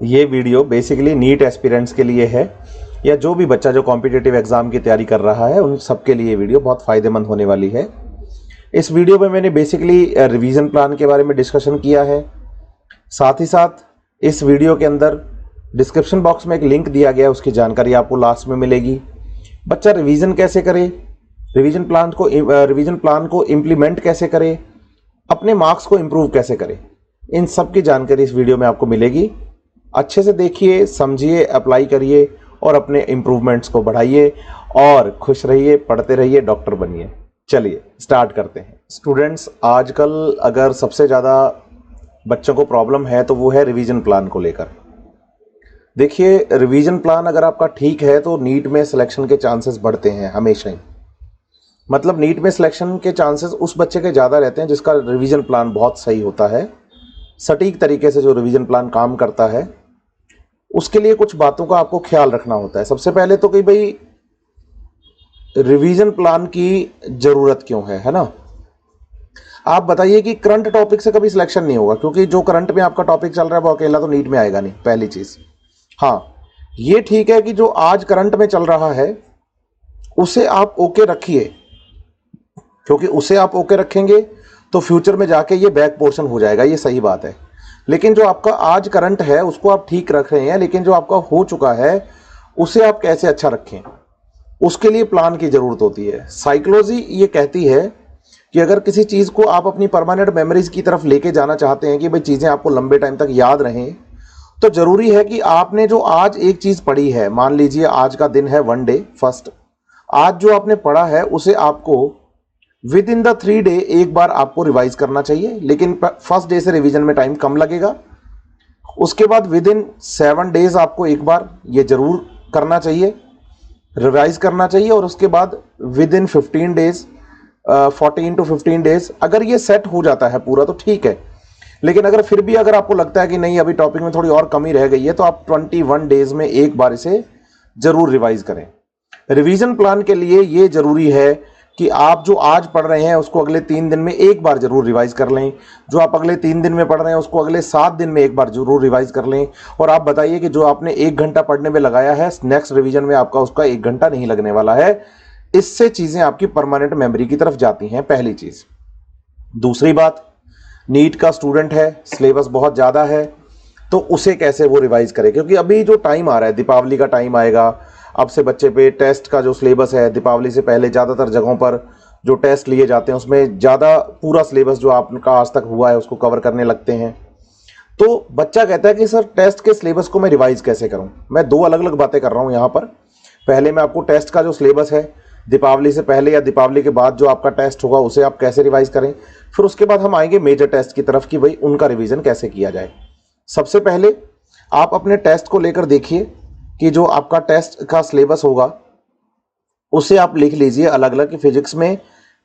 ये video basically NEET aspirants के लिए है, या जो भी बच्चा जो कॉम्पिटिटिव एग्जाम की तैयारी कर रहा है उन सबके लिए ये वीडियो बहुत फ़ायदेमंद होने वाली है। इस वीडियो में मैंने बेसिकली रिवीजन प्लान के बारे में डिस्कशन किया है। साथ ही साथ इस वीडियो के अंदर डिस्क्रिप्शन बॉक्स में एक लिंक दिया गया है, उसकी जानकारी आपको लास्ट में मिलेगी। बच्चा रिवीजन कैसे करे, रिवीजन प्लान को इम्प्लीमेंट कैसे करे, अपने मार्क्स को इम्प्रूव कैसे करे, इन सब की जानकारी इस वीडियो में आपको मिलेगी। अच्छे से देखिए, समझिए, अप्लाई करिए और अपने इम्प्रूवमेंट्स को बढ़ाइए और खुश रहिए, पढ़ते रहिए, डॉक्टर बनिए। चलिए स्टार्ट करते हैं। स्टूडेंट्स, आजकल अगर सबसे ज़्यादा बच्चों को प्रॉब्लम है तो वो है रिवीजन प्लान को लेकर। देखिए, रिवीजन प्लान अगर आपका ठीक है तो नीट में सिलेक्शन के चांसेस बढ़ते हैं हमेशा ही। मतलब नीट में सिलेक्शन के चांसेस उस बच्चे के ज़्यादा रहते हैं जिसका रिवीजन प्लान बहुत सही होता है, सटीक तरीके से जो रिवीजन प्लान काम करता है। उसके लिए कुछ बातों का आपको ख्याल रखना होता है। सबसे पहले तो कि भाई रिवीजन प्लान की जरूरत क्यों है ना। आप बताइए कि करंट टॉपिक से कभी सिलेक्शन नहीं होगा, क्योंकि जो करंट में आपका टॉपिक चल रहा है वो अकेला तो नीट में आएगा नहीं, पहली चीज। हाँ, ये ठीक है कि जो आज करंट में चल रहा है उसे आप ओके रखिए, क्योंकि उसे आप ओके रखेंगे तो फ्यूचर में जाके ये बैक पोर्शन हो जाएगा, ये सही बात है। लेकिन जो आपका आज करंट है उसको आप ठीक रख रहे हैं, लेकिन जो आपका हो चुका है उसे आप कैसे अच्छा रखें, उसके लिए प्लान की जरूरत होती है। साइकोलॉजी ये कहती है कि अगर किसी चीज को आप अपनी परमानेंट मेमोरीज की तरफ लेके जाना चाहते हैं कि भाई चीजें आपको लंबे टाइम तक याद रहें, तो जरूरी है कि आपने जो आज एक चीज पढ़ी है, मान लीजिए आज का दिन है 1 डे फर्स्ट, आज जो आपने पढ़ा है उसे आपको विद इन द 3 डे एक बार आपको रिवाइज करना चाहिए। लेकिन फर्स्ट डे से रिवीजन में टाइम कम लगेगा। उसके बाद विद इन 7 डेज आपको एक बार ये जरूर करना चाहिए, रिवाइज करना चाहिए। और उसके बाद with in 15 days, 14 to 15 days अगर ये सेट हो जाता है पूरा तो ठीक है। लेकिन अगर फिर भी अगर आपको लगता है कि नहीं अभी टॉपिक में थोड़ी और कमी रह गई है, तो आप 21 डेज में एक बार इसे जरूर रिवाइज करें। रिवीजन प्लान के लिए ये जरूरी है कि आप जो आज पढ़ रहे हैं उसको अगले 3 दिन में एक बार जरूर रिवाइज कर लें, जो आप अगले 3 दिन में पढ़ रहे हैं उसको अगले 7 दिन में एक बार जरूर रिवाइज कर लें। और आप बताइए कि जो आपने 1 घंटा पढ़ने में लगाया है, नेक्स्ट रिवीजन में आपका उसका 1 घंटा नहीं लगने वाला है। इससे चीजें आपकी परमानेंट मेमोरी की तरफ जाती हैं, पहली चीज। दूसरी बात, नीट का स्टूडेंट है, सिलेबस बहुत ज्यादा है, तो उसे कैसे वो रिवाइज करे, क्योंकि अभी जो टाइम आ रहा है, दीपावली का टाइम आएगा, अब से बच्चे पे टेस्ट का जो सिलेबस है, दीपावली से पहले ज़्यादातर जगहों पर जो टेस्ट लिए जाते हैं उसमें ज़्यादा पूरा सिलेबस जो आपका आज तक हुआ है उसको कवर करने लगते हैं। तो बच्चा कहता है कि सर टेस्ट के सिलेबस को मैं रिवाइज कैसे करूं। मैं 2 अलग अलग बातें कर रहा हूं यहाँ पर। पहले मैं आपको टेस्ट का जो सिलेबस है, दीपावली से पहले या दीपावली के बाद जो आपका टेस्ट होगा उसे आप कैसे रिवाइज करें। फिर उसके बाद हम आएंगे मेजर टेस्ट की तरफ कि भाई उनका रिविजन कैसे किया जाए। सबसे पहले आप अपने टेस्ट को लेकर देखिए कि जो आपका टेस्ट का सिलेबस होगा उसे आप लिख लीजिए अलग अलग, कि फिजिक्स में,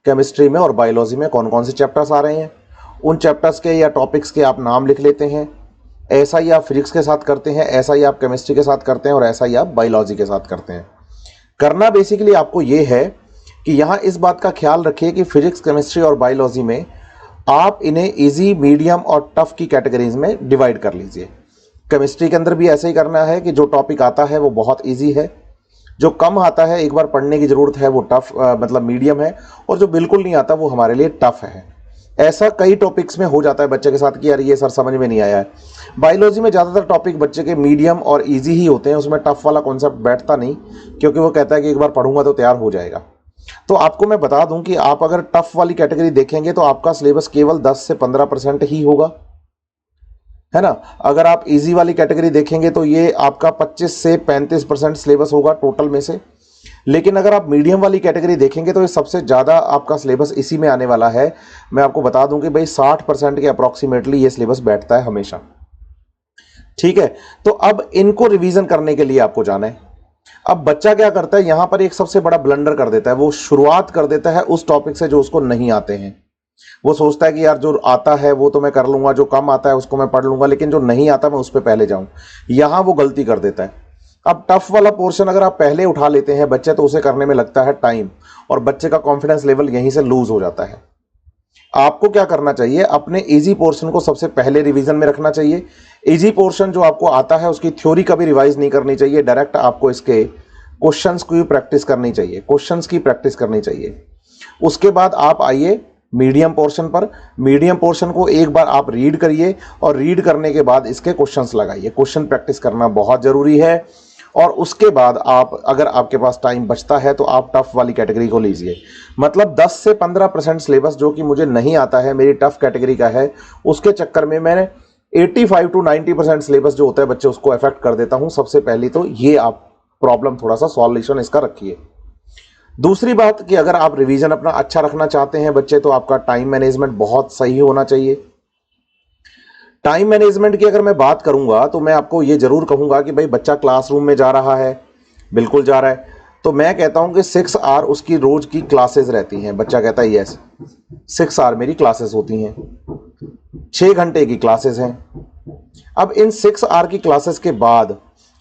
केमिस्ट्री में और बायोलॉजी में कौन कौन से चैप्टर्स आ रहे हैं। उन चैप्टर्स के या टॉपिक्स के आप नाम लिख लेते हैं। ऐसा ही आप फिजिक्स के साथ करते हैं, ऐसा ही आप केमिस्ट्री के साथ करते हैं और ऐसा ही आप बायोलॉजी के साथ करते हैं। करना बेसिकली आपको ये है कि यहाँ इस बात का ख्याल रखिए कि फिजिक्स, केमिस्ट्री और बायोलॉजी में आप इन्हें ईजी, मीडियम और टफ की कैटेगरीज में डिवाइड कर लीजिए। केमिस्ट्री के अंदर भी ऐसा ही करना है कि जो टॉपिक आता है वो बहुत इजी है, जो कम आता है एक बार पढ़ने की जरूरत है वो टफ मतलब मीडियम है, और जो बिल्कुल नहीं आता वो हमारे लिए टफ है। ऐसा कई टॉपिक्स में हो जाता है बच्चे के साथ कि यार ये सर समझ में नहीं आया है। बायोलॉजी में ज़्यादातर टॉपिक बच्चे के मीडियम और इजी ही होते हैं, उसमें टफ वाला कॉन्सेप्ट बैठता नहीं, क्योंकि वो कहता है कि एक बार पढ़ूंगा तो तैयार हो जाएगा। तो आपको मैं बता दूं कि आप अगर टफ वाली कैटेगरी देखेंगे तो आपका सिलेबस केवल 10 से 15% ही होगा, है ना। अगर आप इजी वाली कैटेगरी देखेंगे तो ये आपका 25 से 35% सिलेबस होगा टोटल में से। लेकिन अगर आप मीडियम वाली कैटेगरी देखेंगे तो ये सबसे ज़्यादा आपका सिलेबस इसी में आने वाला है। मैं आपको बता दूं कि भाई 60% के अप्रॉक्सीमेटली ये सिलेबस बैठता है हमेशा। ठीक है, तो अब इनको रिवीजन करने के लिए आपको जाना है। अब बच्चा क्या करता है, यहां पर एक सबसे बड़ा ब्लंडर कर देता है, वो शुरुआत कर देता है उस टॉपिक से जो उसको नहीं आते हैं। वो सोचता है कि यार जो आता है वो तो मैं कर लूंगा, जो कम आता है उसको मैं पढ़ लूंगा, लेकिन जो नहीं आता मैं उस पर पहले जाऊं। यहां वो गलती कर देता है। अब टफ वाला पोर्शन अगर आप पहले उठा लेते हैं बच्चे, तो उसे करने में लगता है टाइम, और बच्चे का कॉन्फिडेंस लेवल यहीं से लूज हो जाता है। आपको क्या करना चाहिए, अपने इजी पोर्शन को सबसे पहले रिवीजन में रखना चाहिए। इजी पोर्शन जो आपको आता है उसकी थ्योरी कभी रिवाइज नहीं करनी चाहिए, डायरेक्ट आपको इसके क्वेश्चंस की प्रैक्टिस करनी चाहिए, क्वेश्चंस की प्रैक्टिस करनी चाहिए। उसके बाद आप आइए मीडियम पोर्शन पर। मीडियम पोर्शन को एक बार आप रीड करिए और रीड करने के बाद इसके क्वेश्चंस लगाइए। क्वेश्चन प्रैक्टिस करना बहुत जरूरी है। और उसके बाद आप, अगर आपके पास टाइम बचता है तो आप टफ वाली कैटेगरी को लीजिए। मतलब 10 से 15% सिलेबस जो कि मुझे नहीं आता है, मेरी टफ कैटेगरी का है, उसके चक्कर में मैंने 85 to 90% सिलेबस जो होता है बच्चे उसको अफेक्ट कर देता हूं। सबसे पहली तो ये आप प्रॉब्लम थोड़ा सा सॉल्यूशन इसका रखिए। दूसरी बात कि अगर आप रिवीजन अपना अच्छा रखना चाहते हैं बच्चे, तो आपका टाइम मैनेजमेंट बहुत सही होना चाहिए। टाइम मैनेजमेंट की अगर मैं बात करूंगा तो मैं आपको ये जरूर कहूंगा कि भाई बच्चा क्लासरूम में जा रहा है, बिल्कुल जा रहा है, तो मैं कहता हूं कि 6 आवर उसकी रोज की क्लासेस रहती हैं। बच्चा कहता है यस 6 आवर मेरी क्लासेस होती हैं, 6 घंटे की क्लासेस हैं। अब इन 6 आवर की क्लासेस के बाद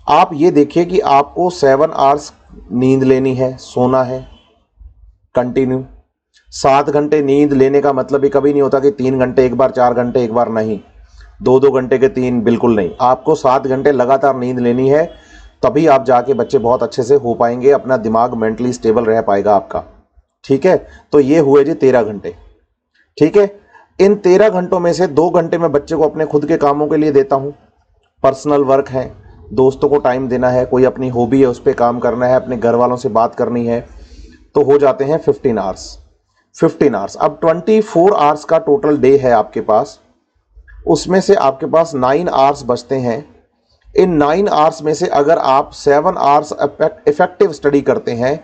आप ये देखिए कि आपको 7 आवर्स नींद लेनी है, सोना है कंटिन्यू। 7 घंटे नींद लेने का मतलब ही कभी नहीं होता कि 3 घंटे एक बार, 4 घंटे एक बार, नहीं, 2-2 घंटे के 3, बिल्कुल नहीं। आपको 7 घंटे लगातार नींद लेनी है, तभी आप जाके बच्चे बहुत अच्छे से हो पाएंगे, अपना दिमाग मेंटली स्टेबल रह पाएगा आपका। ठीक है, तो ये हुए जी 13 घंटे। ठीक है, इन 13 घंटों में से 2 घंटे मैं बच्चे को अपने खुद के कामों के लिए देता हूं। पर्सनल वर्क है, दोस्तों को टाइम देना है, कोई अपनी हॉबी है उस पर काम करना है, अपने घर वालों से बात करनी है, तो हो जाते हैं 15 आवर्स। 15 आवर्स। अब 24 आवर्स का टोटल डे है आपके पास, उसमें से आपके पास 9 आवर्स बचते हैं। इन 9 आवर्स में से अगर आप 7 आवर्स इफेक्टिव स्टडी करते हैं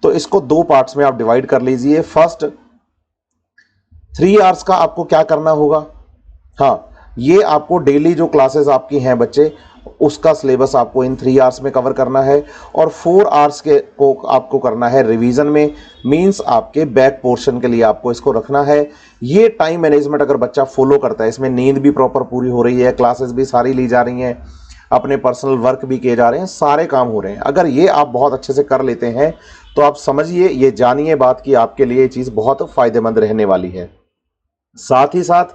तो इसको 2 पार्ट्स में आप डिवाइड कर लीजिए। फर्स्ट 3 आवर्स का आपको क्या करना होगा, हाँ, ये आपको डेली जो क्लासेस आपकी हैं बच्चे, उसका सिलेबस आपको इन 3 आवर्स में कवर करना है। और 4 आवर्स के को आपको करना है रिवीजन में, मींस आपके बैक पोर्शन के लिए आपको इसको रखना है। ये टाइम मैनेजमेंट अगर बच्चा फॉलो करता है, इसमें नींद भी प्रॉपर पूरी हो रही है, क्लासेस भी सारी ली जा रही हैं, अपने पर्सनल वर्क भी किए जा रहे हैं, सारे काम हो रहे हैं, अगर ये आप बहुत अच्छे से कर लेते हैं तो आप समझिए, ये जानिए बात कि आपके लिए ये चीज़ बहुत फायदेमंद रहने वाली है। साथ ही साथ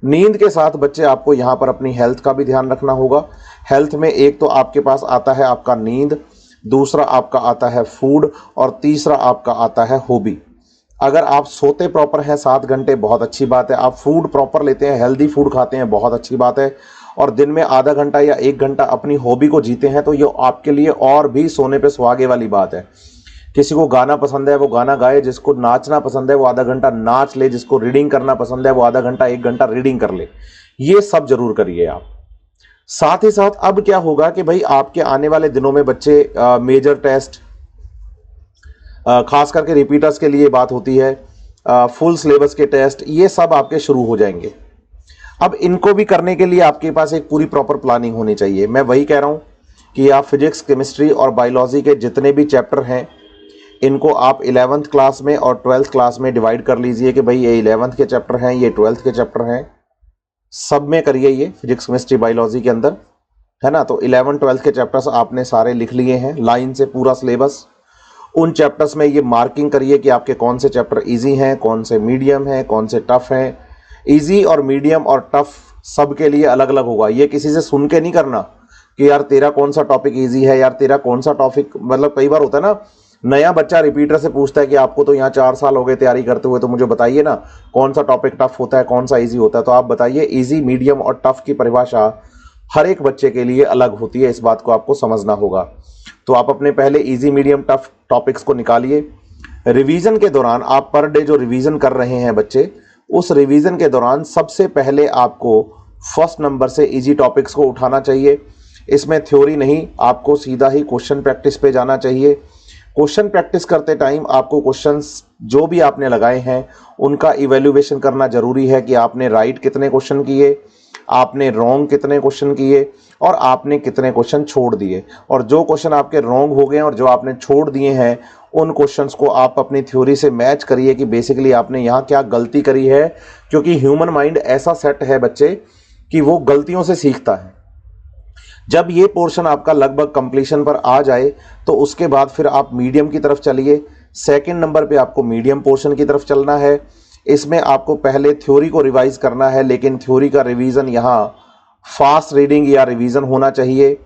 नींद के साथ बच्चे आपको यहाँ पर अपनी हेल्थ का भी ध्यान रखना होगा। हेल्थ में एक तो आपके पास आता है आपका नींद, दूसरा आपका आता है फूड, और तीसरा आपका आता है हॉबी। अगर आप सोते प्रॉपर हैं 7 घंटे, बहुत अच्छी बात है। आप फूड प्रॉपर लेते हैं, हेल्दी फूड खाते हैं, बहुत अच्छी बात है। और दिन में आधा घंटा या 1 घंटा अपनी हॉबी को जीते हैं तो ये आपके लिए और भी सोने पे सुहागे वाली बात है। किसी को गाना पसंद है वो गाना गाए, जिसको नाचना पसंद है वो आधा घंटा नाच ले, जिसको रीडिंग करना पसंद है वो आधा घंटा 1 घंटा रीडिंग कर ले। ये सब जरूर करिए आप। साथ ही साथ अब क्या होगा कि भाई आपके आने वाले दिनों में बच्चे मेजर टेस्ट, खास करके रिपीटर्स के लिए बात होती है, फुल सिलेबस के टेस्ट, ये सब आपके शुरू हो जाएंगे। अब इनको भी करने के लिए आपके पास एक पूरी प्रॉपर प्लानिंग होनी चाहिए। मैं वही कह रहा हूं कि आप फिजिक्स, केमिस्ट्री और बायोलॉजी के जितने भी चैप्टर हैं इनको आप 11th क्लास में और 12th क्लास में डिवाइड कर लीजिए कि भाई ये 11th के चैप्टर हैं, ये 12th के चैप्टर हैं, सब में करिए ये फिजिक्स, केमिस्ट्री, बायोलॉजी के अंदर, है ना। तो 11 12 के चैप्टर्स आपने सारे लिख लिए हैं लाइन से, पूरा सिलेबस। उन चैप्टर्स में ये मार्किंग करिए कि आपके कौन से चैप्टर इजी हैं, कौन से मीडियम हैं, कौन से टफ हैं। इजी और मीडियम और टफ सबके लिए अलग अलग होगा। ये किसी से सुन के नहीं करना कि यार तेरा कौन सा टॉपिक इजी है, यार तेरा कौन सा टॉपिक, मतलब कई बार होता है ना, नया बच्चा रिपीटर से पूछता है कि आपको तो यहाँ 4 साल हो गए तैयारी करते हुए, तो मुझे बताइए ना कौन सा टॉपिक टफ होता है, कौन सा इजी होता है। तो आप बताइए, इजी, मीडियम और टफ की परिभाषा हर एक बच्चे के लिए अलग होती है, इस बात को आपको समझना होगा। तो आप अपने पहले इजी, मीडियम, टफ टॉपिक्स को निकालिए। रिवीजन के दौरान आप पर डे जो रिवीजन कर रहे हैं बच्चे, उस रिवीजन के दौरान सबसे पहले आपको फर्स्ट नंबर से इजी टॉपिक्स को उठाना चाहिए। इसमें थ्योरी नहीं, आपको सीधा ही क्वेश्चन प्रैक्टिस पे जाना चाहिए। क्वेश्चन प्रैक्टिस करते टाइम आपको क्वेश्चंस जो भी आपने लगाए हैं उनका इवैल्यूएशन करना जरूरी है कि आपने राइट कितने क्वेश्चन किए, आपने रॉन्ग कितने क्वेश्चन किए, और आपने कितने क्वेश्चन छोड़ दिए। और जो क्वेश्चन आपके रॉन्ग हो गए और जो आपने छोड़ दिए हैं, उन क्वेश्चंस को आप अपनी थ्योरी से मैच करिए कि बेसिकली आपने यहाँ क्या गलती करी है। क्योंकि ह्यूमन माइंड ऐसा सेट है बच्चे कि वो गलतियों से सीखता है। जब ये पोर्शन आपका लगभग कंप्लीशन पर आ जाए तो उसके बाद फिर आप मीडियम की तरफ चलिए। सेकंड नंबर पे आपको मीडियम पोर्शन की तरफ चलना है। इसमें आपको पहले थ्योरी को रिवाइज करना है, लेकिन थ्योरी का रिवीजन यहाँ फास्ट रीडिंग या रिवीजन होना चाहिए,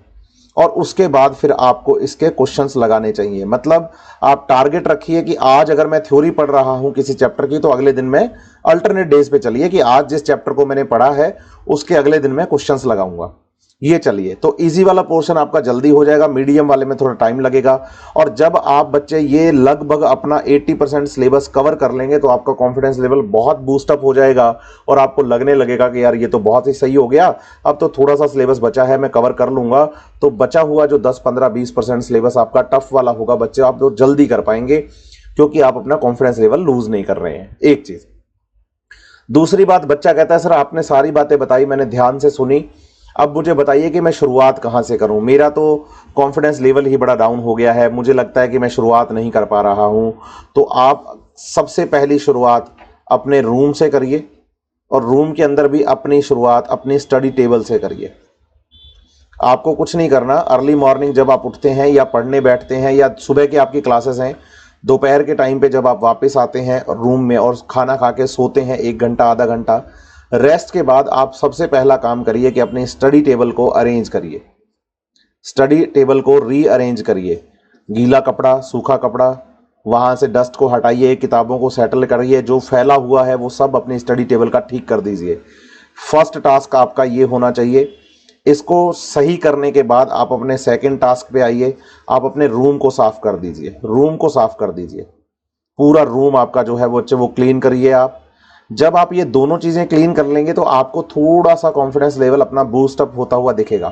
और उसके बाद फिर आपको इसके क्वेश्चंस लगाने चाहिए। मतलब आप टारगेट रखिए कि आज अगर मैं थ्योरी पढ़ रहा हूं किसी चैप्टर की, तो अगले दिन में अल्टरनेट डेज पे चलिए कि आज जिस चैप्टर को मैंने पढ़ा है उसके अगले दिन मैं क्वेश्चंस लगाऊंगा। ये चलिए, तो इजी वाला पोर्शन आपका जल्दी हो जाएगा, मीडियम वाले में थोड़ा टाइम लगेगा। और जब आप बच्चे ये लगभग अपना 80% सिलेबस कवर कर लेंगे तो आपका कॉन्फिडेंस लेवल बहुत बूस्टअप हो जाएगा, और आपको लगने लगेगा कि यार ये तो बहुत ही सही हो गया, अब तो थोड़ा सा सिलेबस बचा है, मैं कवर कर लूंगा। तो बचा हुआ जो 10, 15, 20% सिलेबस आपका टफ वाला होगा बच्चे, आप तो जल्दी कर पाएंगे, क्योंकि आप अपना कॉन्फिडेंस लेवल लूज नहीं कर रहे हैं। एक चीज। दूसरी बात, बच्चा कहता है सर आपने सारी बातें बताई, मैंने ध्यान से सुनी, अब मुझे बताइए कि मैं शुरुआत कहां से करूं, मेरा तो कॉन्फिडेंस लेवल ही बड़ा डाउन हो गया है, मुझे लगता है कि मैं शुरुआत नहीं कर पा रहा हूं। तो आप सबसे पहली शुरुआत अपने रूम से करिए, और रूम के अंदर भी अपनी शुरुआत अपनी स्टडी टेबल से करिए। आपको कुछ नहीं करना, अर्ली मॉर्निंग जब आप उठते हैं या पढ़ने बैठते हैं, या सुबह की आपकी क्लासेस हैं, दोपहर के टाइम पे जब आप वापस आते हैं रूम में और खाना खा के सोते हैं 1 घंटा आधा घंटा रेस्ट के बाद, आप सबसे पहला काम करिए कि अपनी स्टडी टेबल को अरेंज करिए, स्टडी टेबल को रीअरेंज करिए। गीला कपड़ा, सूखा कपड़ा, वहां से डस्ट को हटाइए, किताबों को सेटल करिए, जो फैला हुआ है वो सब अपनी स्टडी टेबल का ठीक कर दीजिए। फर्स्ट टास्क आपका ये होना चाहिए। इसको सही करने के बाद आप अपने सेकंड टास्क पे आइए, आप अपने रूम को साफ कर दीजिए, रूम को साफ कर दीजिए, पूरा रूम आपका जो है वो क्लीन करिए आप। जब आप ये दोनों चीजें क्लीन कर लेंगे तो आपको थोड़ा सा कॉन्फिडेंस लेवल अपना बूस्ट अप होता हुआ दिखेगा।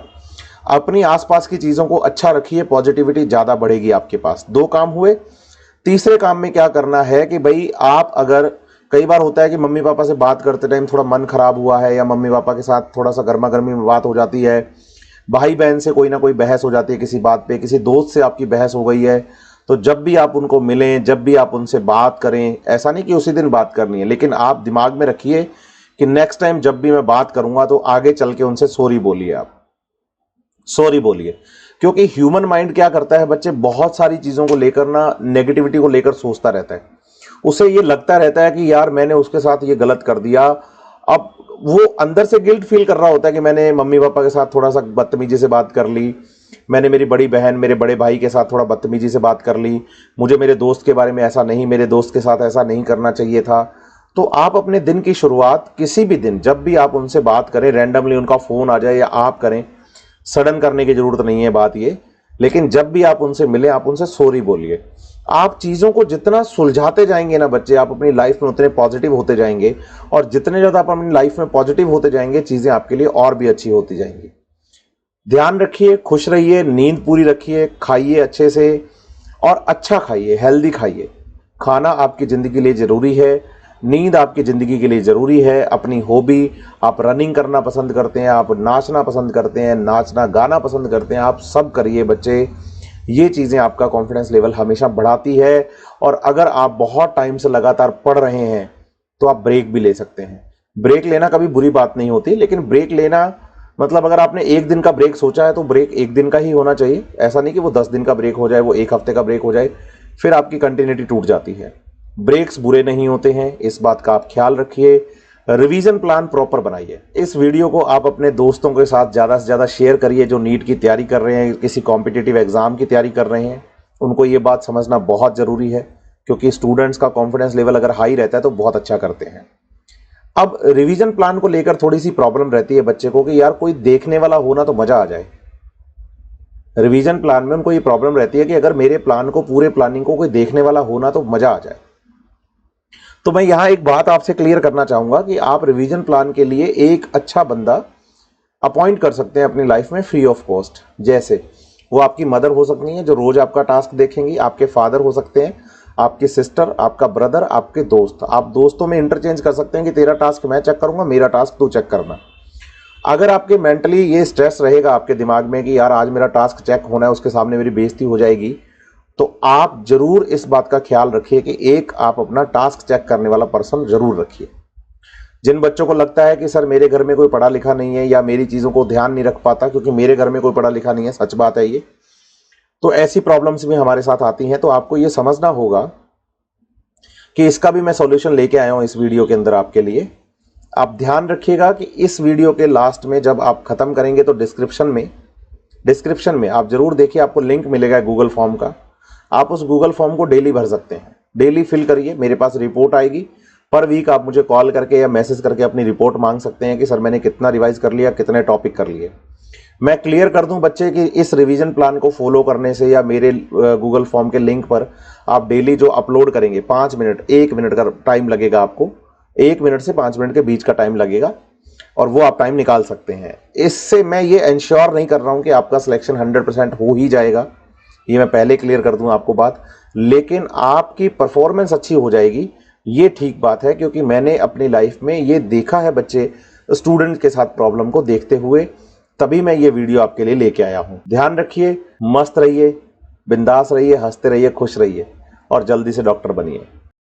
अपनी आसपास की चीजों को अच्छा रखिए, पॉजिटिविटी ज्यादा बढ़ेगी आपके पास। 2 काम हुए। तीसरे काम में क्या करना है कि भाई आप अगर, कई बार होता है कि मम्मी पापा से बात करते टाइम थोड़ा मन खराब हुआ है, या मम्मी पापा के साथ थोड़ा सा गर्मा गर्मी में बात हो जाती है, भाई बहन से कोई ना कोई बहस हो जाती है किसी बात पे, किसी दोस्त से आपकी बहस हो गई है, तो जब भी आप उनको मिलें, जब भी आप उनसे बात करें, ऐसा नहीं कि उसी दिन बात करनी है, लेकिन आप दिमाग में रखिए कि नेक्स्ट टाइम जब भी मैं बात करूंगा तो आगे चल के उनसे सॉरी बोलिए, आप सॉरी बोलिए। क्योंकि ह्यूमन माइंड क्या करता है बच्चे, बहुत सारी चीजों को लेकर ना, नेगेटिविटी को लेकर सोचता रहता है, उसे ये लगता रहता है कि यार मैंने उसके साथ ये गलत कर दिया। अब वो अंदर से गिल्ट फील कर रहा होता है कि मैंने मम्मी पापा के साथ थोड़ा सा बदतमीजी से बात कर ली, मैंने मेरी बड़ी बहन मेरे बड़े भाई के साथ थोड़ा बदतमीजी से बात कर ली, मुझे मेरे दोस्त के बारे में ऐसा नहीं, मेरे दोस्त के साथ ऐसा नहीं करना चाहिए था। तो आप अपने दिन की शुरुआत किसी भी दिन जब भी आप उनसे बात करें, रैंडमली उनका फोन आ जाए या आप करें, सडन करने की जरूरत नहीं है बात ये, लेकिन जब भी आप उनसे मिले आप उनसे सॉरी बोलिए। आप चीजों को जितना सुलझाते जाएंगे ना बच्चे, आप अपनी लाइफ में उतने पॉजिटिव होते जाएंगे, और जितने ज्यादा आप अपनी लाइफ में पॉजिटिव होते जाएंगे, चीजें आपके लिए और भी अच्छी होती जाएंगी। ध्यान रखिए, खुश रहिए, नींद पूरी रखिए, खाइए अच्छे से, और अच्छा खाइए, हेल्दी खाइए। खाना आपकी जिंदगी के लिए जरूरी है, नींद आपकी जिंदगी के लिए जरूरी है। अपनी हॉबी, आप रनिंग करना पसंद करते हैं, आप नाचना पसंद करते हैं, नाचना गाना पसंद करते हैं, आप सब करिए बच्चे। ये चीजें आपका कॉन्फिडेंस लेवल हमेशा बढ़ाती है। और अगर आप बहुत टाइम से लगातार पढ़ रहे हैं तो आप ब्रेक भी ले सकते हैं। ब्रेक लेना कभी बुरी बात नहीं होती, लेकिन ब्रेक लेना मतलब अगर आपने 1 दिन का ब्रेक सोचा है तो ब्रेक 1 दिन का ही होना चाहिए। ऐसा नहीं कि वो 10 दिन का ब्रेक हो जाए, वो 1 हफ्ते का ब्रेक हो जाए, फिर आपकी कंटिन्यूटी टूट जाती है। ब्रेक्स बुरे नहीं होते हैं, इस बात का आप ख्याल रखिए। रिवीजन प्लान प्रॉपर बनाइए। इस वीडियो को आप अपने दोस्तों के साथ ज़्यादा से ज़्यादा शेयर करिए, जो नीट की तैयारी कर रहे हैं, किसी कॉम्पिटिटिव एग्जाम की तैयारी कर रहे हैं। उनको ये बात समझना बहुत ज़रूरी है, क्योंकि स्टूडेंट्स का कॉन्फिडेंस लेवल अगर हाई रहता है तो बहुत अच्छा करते हैं। अब रिवीजन प्लान को लेकर थोड़ी सी प्रॉब्लम रहती है बच्चे को कि यार कोई देखने वाला होना तो मजा आ जाए। रिवीजन प्लान में उनको ये प्रॉब्लम रहती है कि अगर मेरे प्लान को, पूरे प्लानिंग को कोई देखने वाला होना तो मजा आ जाए। तो मैं यहां एक बात आपसे क्लियर करना चाहूंगा कि आप रिवीजन प्लान के लिए एक अच्छा बंदा अपॉइंट कर सकते हैं अपनी लाइफ में फ्री ऑफ कॉस्ट। जैसे वो आपकी मदर हो सकती है जो रोज आपका टास्क देखेंगी, आपके फादर हो सकते हैं, आपकी सिस्टर, आपका ब्रदर, आपके दोस्त। आप दोस्तों में इंटरचेंज कर सकते हैं कि तेरा टास्क मैं चेक करूंगा, मेरा टास्क तू चेक करना। अगर आपके मेंटली ये स्ट्रेस रहेगा आपके दिमाग में कि यार आज मेरा टास्क चेक होना है, उसके सामने मेरी बेइज्जती हो जाएगी, तो आप जरूर इस बात का ख्याल रखिए कि एक आप अपना टास्क चेक करने वाला पर्सन जरूर रखिए। जिन बच्चों को लगता है कि सर मेरे घर में कोई पढ़ा लिखा नहीं है या मेरी चीजों को ध्यान नहीं रख पाता क्योंकि मेरे घर में कोई पढ़ा लिखा नहीं है, सच बात है ये, तो ऐसी प्रॉब्लम्स भी हमारे साथ आती हैं। तो आपको ये समझना होगा कि इसका भी मैं सॉल्यूशन लेके आया हूं इस वीडियो के अंदर आपके लिए। आप ध्यान रखिएगा कि इस वीडियो के लास्ट में जब आप खत्म करेंगे तो डिस्क्रिप्शन में आप जरूर देखिए, आपको लिंक मिलेगा गूगल फॉर्म का। आप उस गूगल फॉर्म को डेली भर सकते हैं, डेली फिल करिए, मेरे पास रिपोर्ट आएगी। पर वीक आप मुझे कॉल करके या मैसेज करके अपनी रिपोर्ट मांग सकते हैं कि सर मैंने कितना रिवाइज कर लिया, कितने टॉपिक कर लिए। मैं क्लियर कर दूं बच्चे कि इस रिवीजन प्लान को फॉलो करने से या मेरे गूगल फॉर्म के लिंक पर आप डेली जो अपलोड करेंगे 5 मिनट 1 मिनट का टाइम लगेगा आपको, 1 मिनट से 5 मिनट के बीच का टाइम लगेगा और वो आप टाइम निकाल सकते हैं। इससे मैं ये इंश्योर नहीं कर रहा हूं कि आपका सिलेक्शन 100% हो ही जाएगा, ये मैं पहले क्लियर कर दूं आपको बात, लेकिन आपकी परफॉर्मेंस अच्छी हो जाएगी, ये ठीक बात है। क्योंकि मैंने अपनी लाइफ में ये देखा है बच्चे स्टूडेंट के साथ प्रॉब्लम को देखते हुए, तभी मैं ये वीडियो आपके लिए लेके आया हूं। ध्यान रखिए, मस्त रहिए, बिंदास रहिए, हंसते रहिए, खुश रहिए और जल्दी से डॉक्टर बनिए।